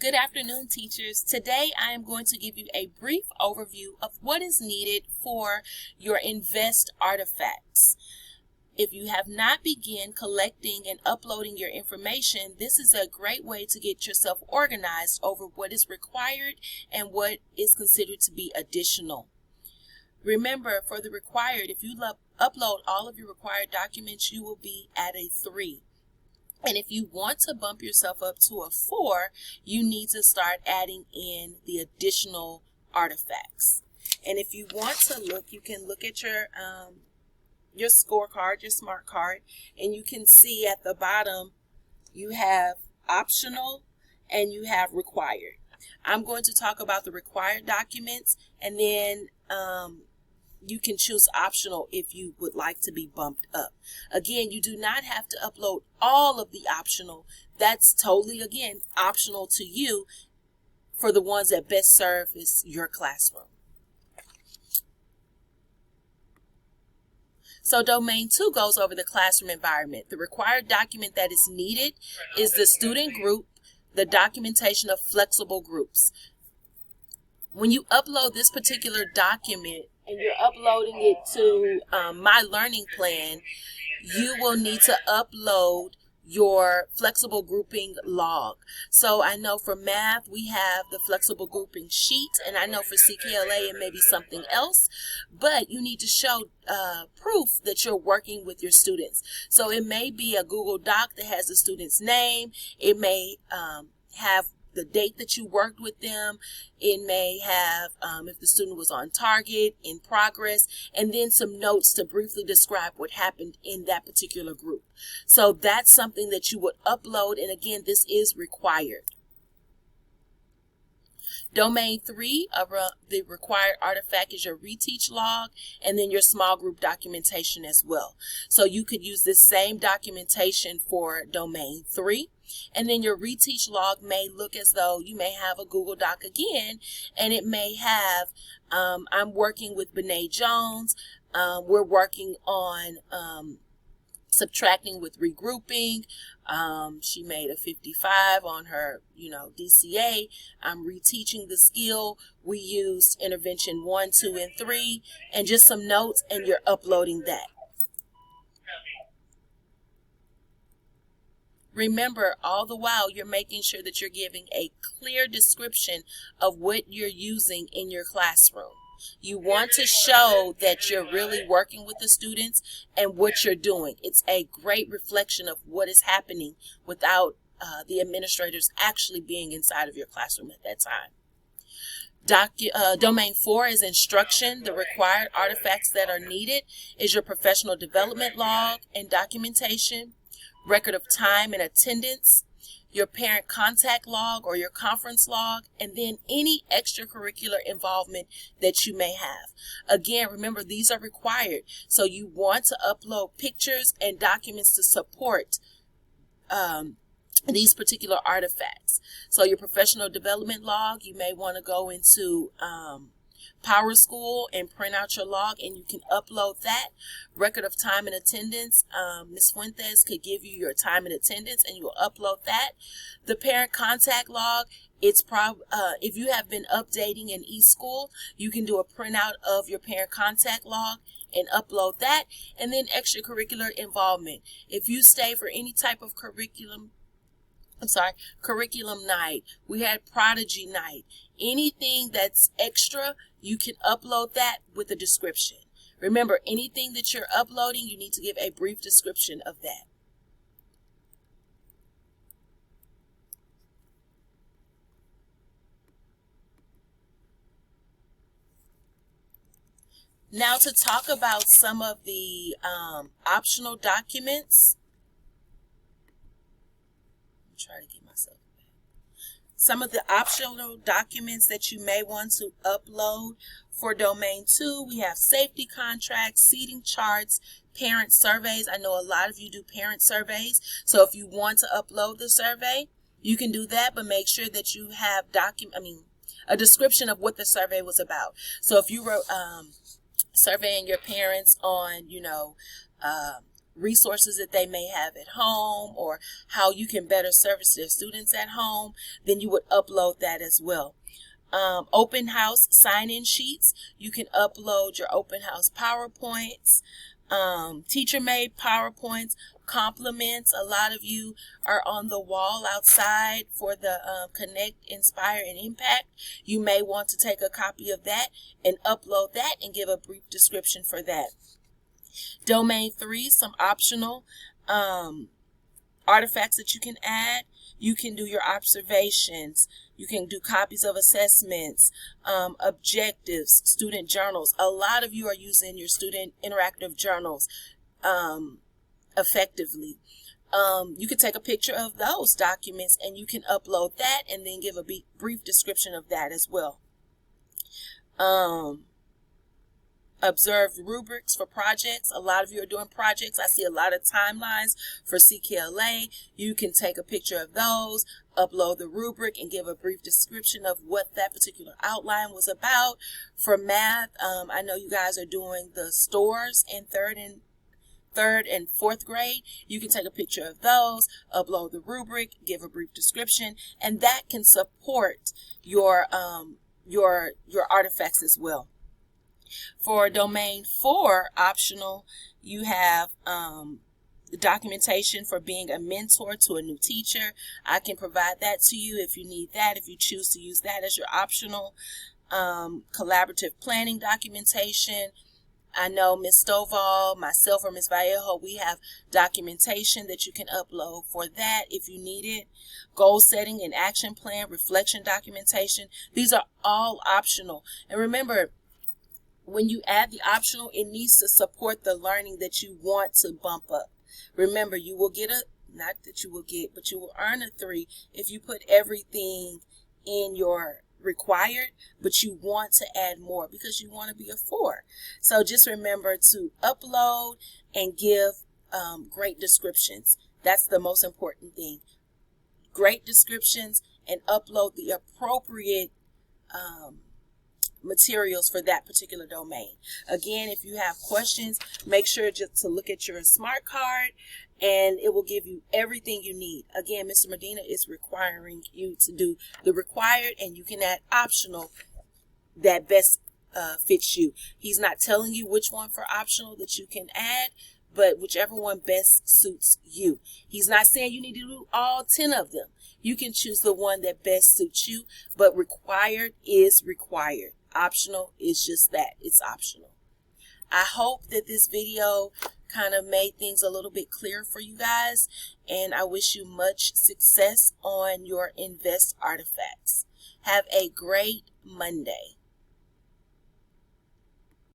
Good afternoon, teachers. Today I am going to give you a brief overview of what is needed for your InVEST artifacts. If you have not begun collecting and uploading your information, this is a great way to get yourself organized over what is required and what is considered to be additional. Remember, for the required, if you upload all of your required documents, you will be at a 3. And if you want to bump yourself up to a 4, you need to start adding in the additional artifacts. And if you want to look, you can look at your scorecard, your smart card, and you can see at the bottom you have optional and you have required. I'm going to talk about the required documents, and then you can choose optional if you would like to be bumped up. Again, you do not have to upload all of the optional. That's totally, again, optional to you for the ones that best service your classroom. So Domain 2 goes over the classroom environment. The required document that is needed is the student group, the documentation of flexible groups. When you upload this particular document, and you're uploading it to My Learning Plan, you will need to upload your flexible grouping log. So I know for math we have the flexible grouping sheet, and I know for CKLA it may be something else, but you need to show proof that you're working with your students. So it may be a Google Doc that has the student's name. It may have the date that you worked with them. It may have, if the student was on target, in progress, and then some notes to briefly describe what happened in that particular group. So that's something that you would upload, and again, this is required. Domain 3 of the required artifact is your reteach log, and then your small group documentation as well. So you could use this same documentation for Domain 3. And then your reteach log may look as though you may have a Google Doc again, and it may have, I'm working with Bené Jones. We're working on subtracting with regrouping. She made a 55 on her, DCA. I'm reteaching the skill. We used intervention 1, 2, and 3, and just some notes, and you're uploading that. Remember, all the while, you're making sure that you're giving a clear description of what you're using in your classroom. You want to show that you're really working with the students and what you're doing. It's a great reflection of what is happening without the administrators actually being inside of your classroom at that time. Domain 4 is instruction. The required artifacts that are needed is your professional development log and documentation, record of time and attendance, your parent contact log or your conference log, and then any extracurricular involvement that you may have. Again, remember, these are required. So you want to upload pictures and documents to support these particular artifacts. So your professional development log, you may want to go into PowerSchool and print out your log, and you can upload that. Record of time and attendance, Ms. Fuentes could give you your time and attendance, and you will upload that. The parent contact log, it's if you have been updating in eSchool, you can do a printout of your parent contact log and upload that. And then extracurricular involvement. If you stay for any type of curriculum night, we had Prodigy night, anything that's extra, you can upload that with a description. Remember, anything that you're uploading, you need to give a brief description of that. Now to talk about some of the optional documents. Try to get myself back. Some of the optional documents that you may want to upload for Domain 2, we have safety contracts, seating charts, parent surveys. I know a lot of you do parent surveys, so if you want to upload the survey, you can do that, but make sure that you have a description of what the survey was about. So if you wrote surveying your parents on, resources that they may have at home, or how you can better service their students at home, then you would upload that as well. Open house sign-in sheets. You can upload your open house PowerPoints, teacher-made PowerPoints, compliments. A lot of you are on the wall outside for the Connect, Inspire, and Impact. You may want to take a copy of that and upload that and give a brief description for that. Domain 3, some optional artifacts that you can add. You can do your observations. You can do copies of assessments, objectives, student journals. A lot of you are using your student interactive journals effectively. You can take a picture of those documents and you can upload that and then give a brief description of that as well. Observe rubrics for projects. A lot of you are doing projects. I see a lot of timelines for CKLA. You can take a picture of those, upload the rubric, and give a brief description of what that particular outline was about. For math, I know you guys are doing the stores in third and fourth grade. You can take a picture of those, upload the rubric, give a brief description, and that can support your artifacts as well. For domain 4 optional, you have the documentation for being a mentor to a new teacher. I can provide that to you if you need that, if you choose to use that as your optional. Collaborative planning documentation. I know Ms. Stovall, myself, or Ms. Vallejo, we have documentation that you can upload for that if you need it. Goal setting and action plan, reflection documentation. These are all optional. And remember, when you add the optional, it needs to support the learning that you want to bump up. Remember, you will get not that you will get, but you will earn a 3 if you put everything in your required, but you want to add more because you want to be a 4. So just remember to upload and give great descriptions. That's the most important thing. Great descriptions, and upload the appropriate materials for that particular domain. Again, if you have questions, make sure just to look at your smart card and it will give you everything you need. Again, Mr. Medina is requiring you to do the required, and you can add optional that best fits you. He's not telling you which one for optional that you can add, but whichever one best suits you. He's not saying you need to do all 10 of them. You can choose the one that best suits you, but required is required. Optional is just that. It's optional. I hope that this video kind of made things a little bit clearer for you guys, and I wish you much success on your Invest artifacts. Have a great Monday.